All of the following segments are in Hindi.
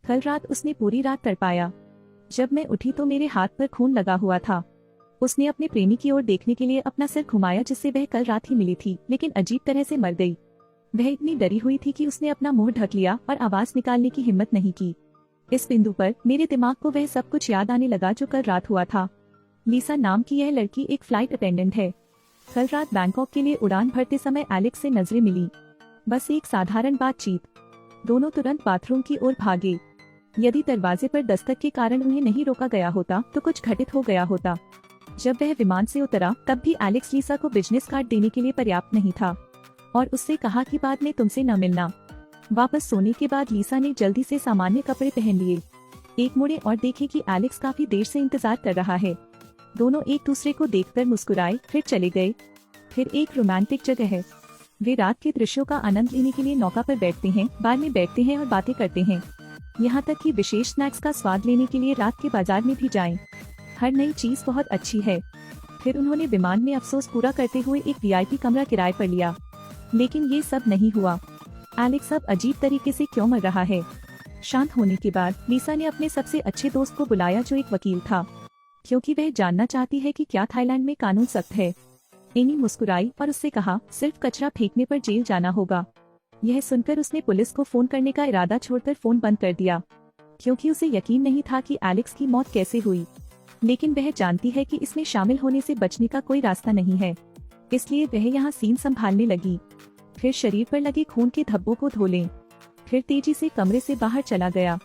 कल रात उसने पूरी रात तड़पाया। जब मैं उठी तो मेरे हाथ पर खून लगा हुआ था। उसने अपने प्रेमी की ओर देखने के लिए अपना सिर घुमाया जिससे वह कल रात ही मिली थी, लेकिन अजीब तरह से मर गई। वह इतनी डरी हुई थी कि उसने अपना मुंह ढक लिया और आवाज निकालने की हिम्मत नहीं की। इस बिंदु पर मेरे दिमाग को वह सब कुछ याद आने लगा जो कल रात हुआ था। लीसा नाम की यह लड़की एक फ्लाइट अटेंडेंट है। कल रात बैंकॉक के लिए उड़ान भरते समय एलेक्स से नजरें मिली। बस एक साधारण बातचीत। दोनों तुरंत बाथरूम की ओर भागे। यदि दरवाजे पर दस्तक के कारण उन्हें नहीं रोका गया होता तो कुछ घटित हो गया होता। जब वह विमान से उतरा तब भी एलेक्स लीसा को बिजनेस कार्ड देने के लिए पर्याप्त नहीं था और उससे कहा कि बाद में तुमसे न मिलना। वापस सोने के बाद लीसा ने जल्दी से सामान्य कपड़े पहन लिए। एक मुड़े और देखे कि एलेक्स काफी देर से इंतजार कर रहा है। दोनों एक दूसरे को देखकर मुस्कुराए, फिर चले गए। फिर एक रोमांटिक जगह है। वे रात के दृश्यों का आनंद लेने के लिए नौका पर बैठते हैं, बार में बैठते हैं और बातें करते हैं। यहाँ तक कि विशेष स्नैक्स का स्वाद लेने के लिए रात के बाजार में भी जाएं। हर नई चीज बहुत अच्छी है। फिर उन्होंने विमान में अफसोस पूरा करते हुए एक वीआईपी कमरा किराए पर लिया। लेकिन ये सब नहीं हुआ। एलेक्स अब अजीब तरीके से क्यों मर रहा है। शांत होने के बाद लीसा ने अपने सबसे अच्छे दोस्त को बुलाया जो एक वकील था, क्योंकि वह जानना चाहती है कि क्या थाईलैंड में कानून सख्त है। एनी मुस्कुराई और उससे कहा, सिर्फ कचरा फेंकने पर जेल जाना होगा। यह सुनकर उसने पुलिस को फोन करने का इरादा छोड़कर फोन बंद कर दिया, क्योंकि उसे यकीन नहीं था कि एलेक्स की मौत कैसे हुई। लेकिन वह जानती है कि इसमें शामिल होने से बचने का कोई रास्ता नहीं है, इसलिए वह यहाँ सीन संभालने लगी। फिर शरीर पर लगे खून के धब्बों को धो लें। फिर तेजी से कमरे से बाहर चला गया।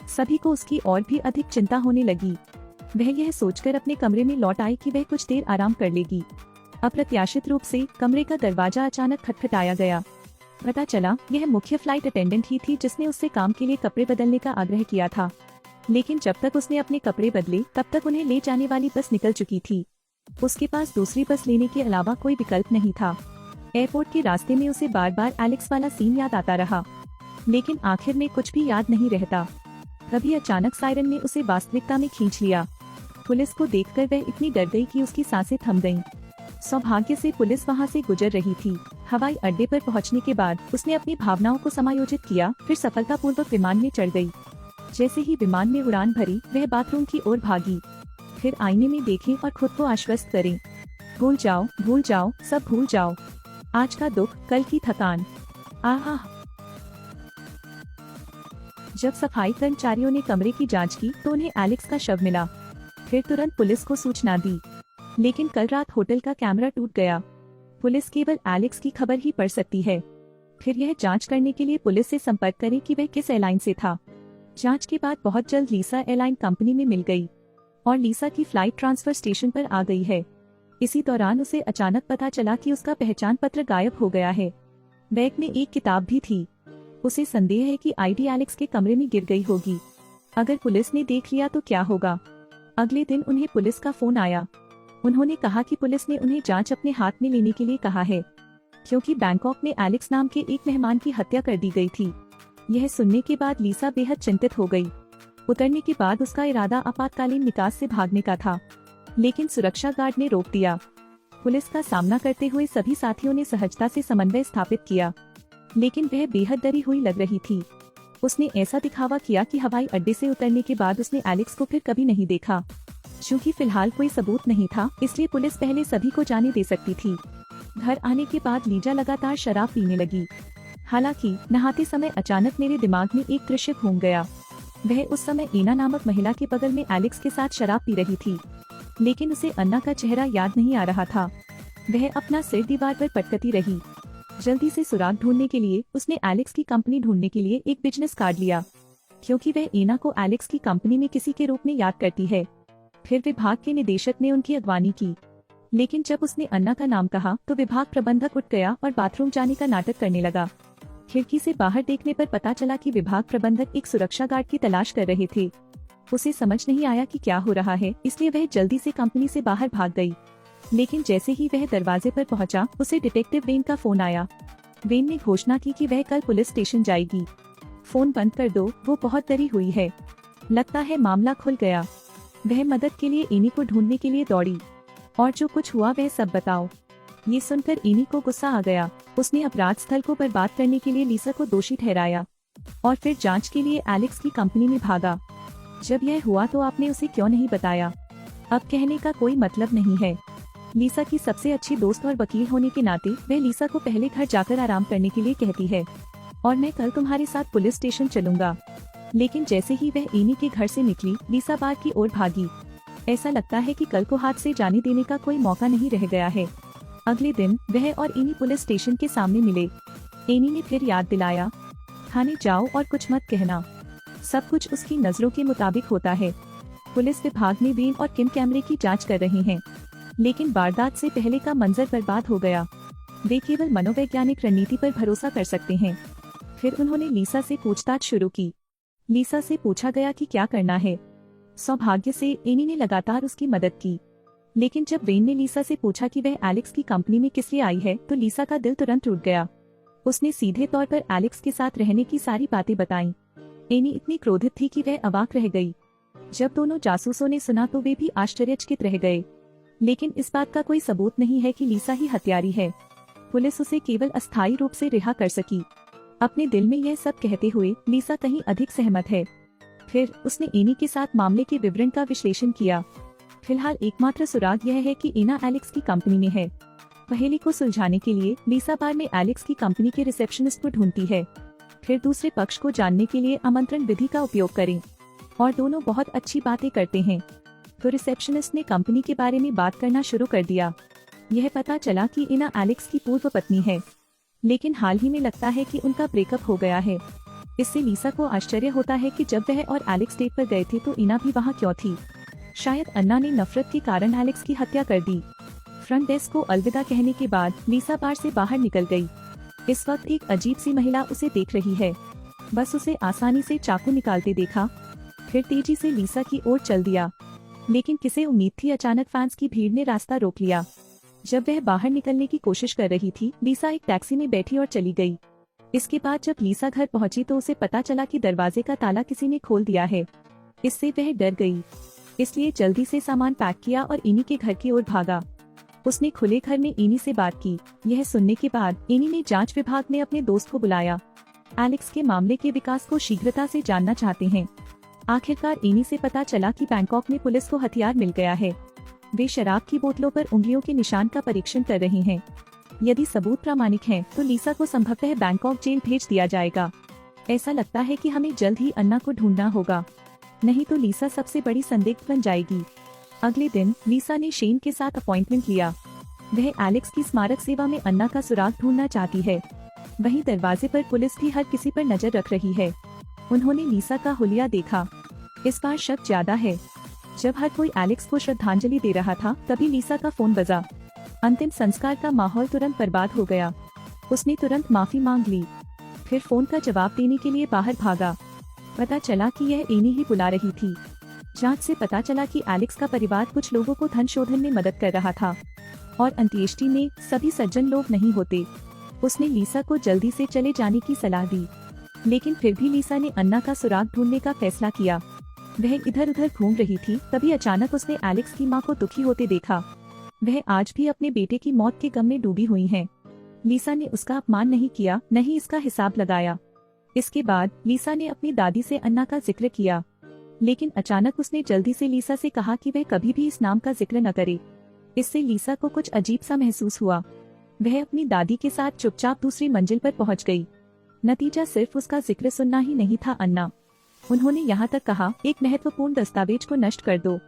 सभी को उसकी और भी अधिक चिंता होने लगी। वह यह सोचकर अपने कमरे में लौट आई कि वह कुछ देर आराम कर लेगी। अप्रत्याशित रूप से कमरे का दरवाजा अचानक खटखटाया गया। पता चला यह मुख्य फ्लाइट अटेंडेंट ही थी जिसने उससे काम के लिए कपड़े बदलने का आग्रह किया था। लेकिन जब तक उसने अपने कपड़े बदले तब तक उन्हें ले जाने वाली बस निकल चुकी थी। उसके पास दूसरी बस लेने के अलावा कोई विकल्प नहीं था। एयरपोर्ट के रास्ते में उसे बार बार एलेक्स वाला सीन याद आता रहा, लेकिन आखिर में कुछ भी याद नहीं रहता। तभी अचानक सायरन ने उसे वास्तविकता में खींच लिया। पुलिस को देखकर वह इतनी डर गई कि उसकी सांसें थम गईं। सौभाग्य से पुलिस वहां से गुजर रही थी। हवाई अड्डे पर पहुंचने के बाद उसने अपनी भावनाओं को समायोजित किया, फिर सफलतापूर्वक विमान में चढ़ गई। जैसे ही विमान में उड़ान भरी वह बाथरूम की ओर भागी। फिर आईने में देखें और खुद को आश्वस्त करें, भूल जाओ, सब भूल जाओ। आज का दुख, कल की थकान। आहा। जब सफाई कर्मचारियों ने कमरे की जांच की तो उन्हें एलेक्स का शव मिला। फिर तुरंत पुलिस को सूचना दी, लेकिन कल रात होटल का कैमरा टूट गया। पुलिस केवल एलेक्स की खबर ही पढ़ सकती है। फिर यह जांच करने के लिए पुलिस से संपर्क करे कि वह किस एयरलाइन से था। जांच के बाद बहुत जल्द लीसा एयरलाइन कंपनी में मिल गई और लीसा की फ्लाइट ट्रांसफर स्टेशन पर आ गई है। इसी दौरान उसे अचानक पता चला कि उसका पहचान पत्र गायब हो गया है। बैग में एक किताब भी थी। उसे संदेह है कि आईडी एलेक्स के कमरे में गिर गई होगी। अगर पुलिस ने देख लिया तो क्या होगा। अगले दिन उन्हें पुलिस का फोन आया। उन्होंने कहा कि पुलिस ने उन्हें जांच अपने हाथ में लेने के लिए कहा है, क्योंकि बैंकॉक में एलेक्स नाम के एक मेहमान की हत्या कर दी गई थी। यह सुनने के बाद लीसा बेहद चिंतित हो गई। उतरने के बाद उसका इरादा आपातकालीन निकास से भागने का था, लेकिन सुरक्षा गार्ड ने रोक दिया। पुलिस का सामना करते हुए सभी साथियों ने सहजता से समन्वय स्थापित किया, लेकिन वह बेहद डरी हुई लग रही थी। उसने ऐसा दिखावा किया कि हवाई अड्डे से उतरने के बाद उसने एलेक्स को फिर कभी नहीं देखा। चूँकि फिलहाल कोई सबूत नहीं था, इसलिए पुलिस पहले सभी को जाने दे सकती थी। घर आने के बाद लीजा लगातार शराब पीने लगी। हालांकि नहाते समय अचानक मेरे दिमाग में एक दृश्य घूम गया। वह उस समय एना नामक महिला के बगल में एलेक्स के साथ शराब पी रही थी, लेकिन उसे अन्ना का चेहरा याद नहीं आ रहा था। वह अपना सिर दीवार पर पटकती रही। जल्दी से सुराग ढूंढने के लिए उसने एलेक्स की कंपनी ढूंढने के लिए एक बिजनेस कार्ड लिया, क्योंकि वह एना को एलेक्स की कंपनी में किसी के रूप में याद करती है। फिर विभाग के निदेशक ने उनकी अगवानी की, लेकिन जब उसने अन्ना का नाम कहा तो विभाग प्रबंधक उठ गया और बाथरूम जाने का नाटक करने लगा। खिड़की से बाहर देखने पर पता चला कि विभाग प्रबंधक एक सुरक्षा गार्ड की तलाश कर रहे थे। उसे समझ नहीं आया कि क्या हो रहा है, इसलिए वह जल्दी से कंपनी से बाहर भाग गई। लेकिन जैसे ही वह दरवाजे पर पहुंचा, उसे डिटेक्टिव वेन का फोन आया। वेन ने घोषणा की कि वह कल पुलिस स्टेशन जाएगी। फोन बंद कर दो, वो बहुत डरी हुई है। लगता है मामला खुल गया। वह मदद के लिए एनी को ढूंढने के लिए दौड़ी, और जो कुछ हुआ वह सब बताओ। ये सुनकर एनी को गुस्सा आ गया। उसने अपराध स्थल को बर्बाद करने के लिए लीसा को दोषी ठहराया। और फिर जांच के लिए एलेक्स की कंपनी में भागा। जब यह हुआ तो आपने उसे क्यों नहीं बताया? अब कहने का कोई मतलब नहीं है। लीसा की सबसे अच्छी दोस्त और वकील होने के नाते वह लीसा को पहले घर जाकर आराम करने के लिए कहती है और मैं कल तुम्हारे साथ पुलिस स्टेशन चलूंगा। लेकिन जैसे ही वह एनी के घर से निकली, लीसा बार की ओर भागी। ऐसा लगता है कि कल को हाथ से जाने देने का कोई मौका नहीं रह गया है। अगले दिन वह और एनी पुलिस स्टेशन के सामने मिले। एनी ने फिर याद दिलाया, थाने जाओ और कुछ मत कहना। सब कुछ उसकी नजरों के मुताबिक होता है। पुलिस विभाग में वेन और किम कैमरे की जांच कर रहे हैं, लेकिन वारदात से पहले का मंजर बर्बाद हो गया। वे केवल मनोवैज्ञानिक रणनीति पर भरोसा कर सकते हैं। फिर उन्होंने लीसा से पूछताछ शुरू की। लीसा से पूछा गया कि क्या करना है। सौभाग्य से एनी ने लगातार उसकी मदद की। लेकिन जब वेन ने लीसा से पूछा कि वह एलेक्स की कंपनी में किस लिए आई है, तो लीसा का दिल तुरंत टूट गया। उसने सीधे तौर पर एलेक्स के साथ रहने की सारी बातें बताईं। एनी इतनी क्रोधित थी कि वह अवाक रह गई। जब दोनों जासूसों ने सुना तो वे भी आश्चर्यचकित रह गए। लेकिन इस बात का कोई सबूत नहीं है कि लीसा ही हत्यारी है। पुलिस उसे केवल अस्थायी रूप से रिहा कर सकी। अपने दिल में यह सब कहते हुए लीसा कहीं अधिक सहमत है। फिर उसने एनी के साथ मामले के विवरण का विश्लेषण किया। फिलहाल एकमात्र सुराग यह है कि एना एलेक्स की कंपनी में है। पहेली को सुलझाने के लिए लीसा बार में एलेक्स की कंपनी के रिसेप्शनिस्ट को ढूंढती है। फिर दूसरे पक्ष को जानने के लिए आमंत्रण विधि का उपयोग करें और दोनों बहुत अच्छी बातें करते हैं। तो रिसेप्शनिस्ट ने कंपनी के बारे में बात करना शुरू कर दिया। यह पता चला कि एना एलेक्स की पूर्व पत्नी है, लेकिन हाल ही में लगता है कि उनका ब्रेकअप हो गया है। इससे लीसा को आश्चर्य होता है कि जब वह और एलेक्स डेट पर गए थे तो एना भी वहाँ क्यों थी। शायद अन्ना ने नफरत के कारण एलेक्स की हत्या कर दी। फ्रंट डेस्क को अलविदा कहने के बाद लीसा बार से बाहर निकल गई। इस वक्त एक अजीब सी महिला उसे देख रही है। बस उसे आसानी से चाकू निकालते देखा, फिर तेजी से लीसा की ओर चल दिया। लेकिन किसे उम्मीद थी, अचानक फैंस की भीड़ ने रास्ता रोक लिया। जब वह बाहर निकलने की कोशिश कर रही थी, लीसा एक टैक्सी में बैठी और चली गई। इसके बाद जब लीसा घर पहुंची तो उसे पता चला कि दरवाजे का ताला किसी ने खोल दिया है। इससे वह डर गई, इसलिए जल्दी से सामान पैक किया और एनी के घर की ओर भागा। उसने खुले घर में एनी से बात की। यह सुनने के बाद एनी ने जांच विभाग में अपने दोस्त को बुलाया। एलेक्स के मामले के विकास को शीघ्रता से जानना चाहते हैं। आखिरकार एनी से पता चला कि बैंकॉक में पुलिस को हथियार मिल गया है। वे शराब की बोतलों पर उंगलियों के निशान का परीक्षण कर रहे हैं। यदि सबूत प्रामाणिक हैं, तो लीसा को संभवतः बैंकॉक जेल भेज दिया जाएगा। ऐसा लगता है कि हमें जल्द ही अन्ना को ढूंढना होगा, नहीं तो लीसा सबसे बड़ी संदिग्ध बन जाएगी। अगले दिन लीसा ने शेन के साथ अपॉइंटमेंट लिया। वह एलेक्स की स्मारक सेवा में अन्ना का सुराग ढूंढना चाहती है। वहीं दरवाजे पर पुलिस भी हर किसी पर नजर रख रही है। उन्होंने लीसा का हुलिया देखा। इस बार शक ज्यादा है। जब हर कोई एलेक्स को श्रद्धांजलि दे रहा था, तभी लीसा का फोन बजा। अंतिम संस्कार का माहौल तुरंत बर्बाद हो गया। उसने तुरंत माफी मांग ली, फिर फोन का जवाब देने के लिए बाहर भागा। पता चला कि यह एनी ही बुला रही थी। जांच से पता चला कि एलेक्स का परिवार कुछ लोगों को धन शोधन में मदद कर रहा था और अंत्येष्टि में सभी सज्जन लोग नहीं होते। उसने लीसा को जल्दी से चले जाने की सलाह दी, लेकिन फिर भी लीसा ने अन्ना का सुराग ढूंढने का फैसला किया। वह इधर उधर घूम रही थी, तभी अचानक उसने एलेक्स की मां को दुखी होते देखा। वह आज भी अपने बेटे की मौत के गम में डूबी हुई हैं। लीसा ने उसका अपमान नहीं किया, न ही इसका हिसाब लगाया। इसके बाद लीसा ने अपनी दादी से अन्ना का जिक्र किया, लेकिन अचानक उसने जल्दी से लीसा से कहा कि वह कभी भी इस नाम का जिक्र न करे। इससे लीसा को कुछ अजीब सा महसूस हुआ। वह अपनी दादी के साथ चुपचाप दूसरी मंजिल पर पहुंच गई। नतीजा सिर्फ उसका जिक्र सुनना ही नहीं था, अन्ना। उन्होंने यहाँ तक कहा, एक महत्वपूर्ण दस्तावेज को नष्ट कर दो।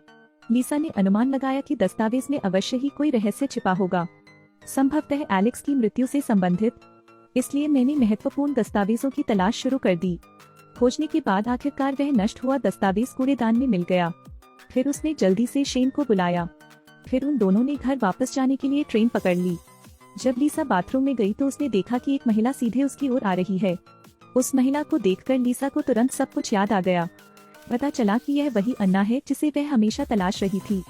लीसा ने अनुमान लगाया कि दस्तावेज में अवश्य ही कोई रहस्य छिपा होगा, संभवतः एलेक्स की मृत्यु से संबंधित। इसलिए मैंने महत्वपूर्ण दस्तावेजों की तलाश शुरू कर दी। खोजने के बाद आखिरकार वह नष्ट हुआ दस्तावेज कूड़ेदान में मिल गया। फिर उसने जल्दी से शेन को बुलाया। फिर उन दोनों ने घर वापस जाने के लिए ट्रेन पकड़ ली। जब लीसा बाथरूम में गई तो उसने देखा कि एक महिला सीधे उसकी ओर आ रही है। उस महिला को देखकर लीसा को तुरंत सब कुछ याद आ गया। पता चला कि यह वही अन्ना है जिसे वह हमेशा तलाश रही थी।